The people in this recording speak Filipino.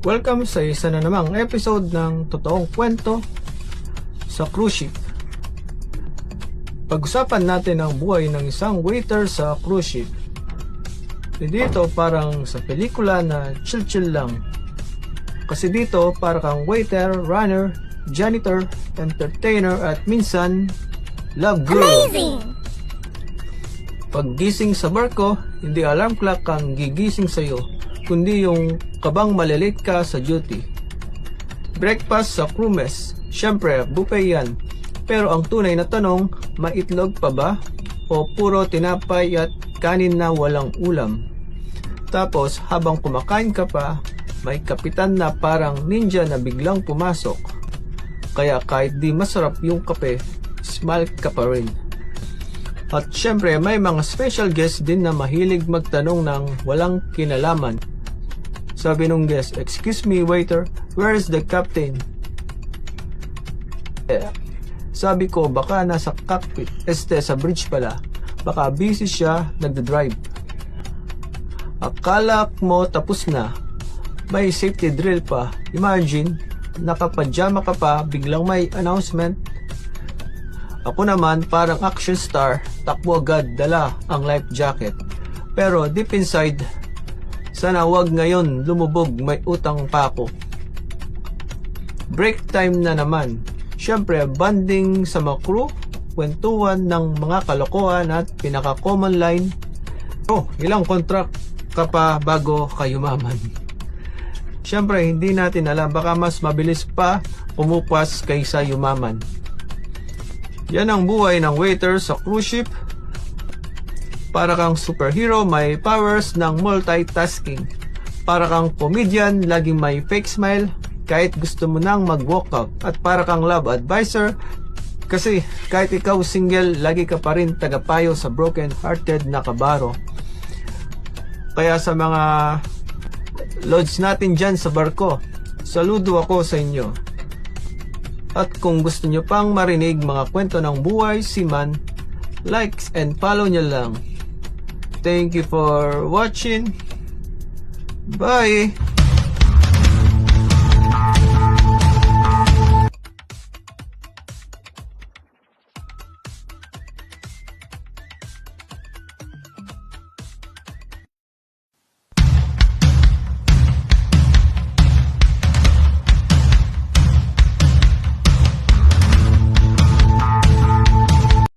Welcome sa isa na namang episode ng Totoong Kwento sa Cruise Ship. Pag-usapan natin ang buhay ng isang waiter sa cruise ship. Dito parang sa pelikula na chill-chill lang. Kasi dito para kang waiter, runner, janitor, entertainer at minsan love guru. Amazing! Paggising sa barko, hindi alarm clock ang gigising sa'yo, kundi yung kabang malilate ka sa duty. Breakfast sa crew mess, syempre buffet yan. Pero ang tunay na tanong, maitlog pa ba? O puro tinapay at kanin na walang ulam? Tapos habang kumakain ka pa, may kapitan na parang ninja na biglang pumasok. Kaya kahit di masarap yung kape, smile ka pa rin. At syempre may mga special guest din na mahilig magtanong ng walang kinalaman. Sabi nung guest, "Excuse me waiter, where is the captain?" Sabi ko, baka nasa cockpit, sa bridge pala. Baka busy siya, nagda-drive. Akala mo tapos na. May safety drill pa. Imagine, nakapajama ka pa, biglang may announcement. Ako naman, parang action star, takbo agad, dala ang life jacket. Pero deep inside, sana wag ngayon lumubog, may utang pa ako. Break time na naman. Siyempre, banding sa mga crew, kwentuhan ng mga kalokohan at pinaka-common line, ilang contract ka pa bago ka yumaman. Siyempre, hindi natin alam, baka mas mabilis pa pumupas kaysa yumaman. Yan ang buhay ng waiter sa cruise ship. Para kang superhero, may powers ng multitasking. Para kang comedian, laging may fake smile kahit gusto mo nang mag-walk out. At para kang love advisor, kasi kahit ikaw single, lagi ka pa rin tagapayo sa broken-hearted na kabaro. Kaya sa mga loads natin dyan sa barko, saludo ako sa inyo. At kung gusto nyo pang marinig mga kwento ng buhay seaman, likes and follow nyo lang. Thank you for watching. Bye!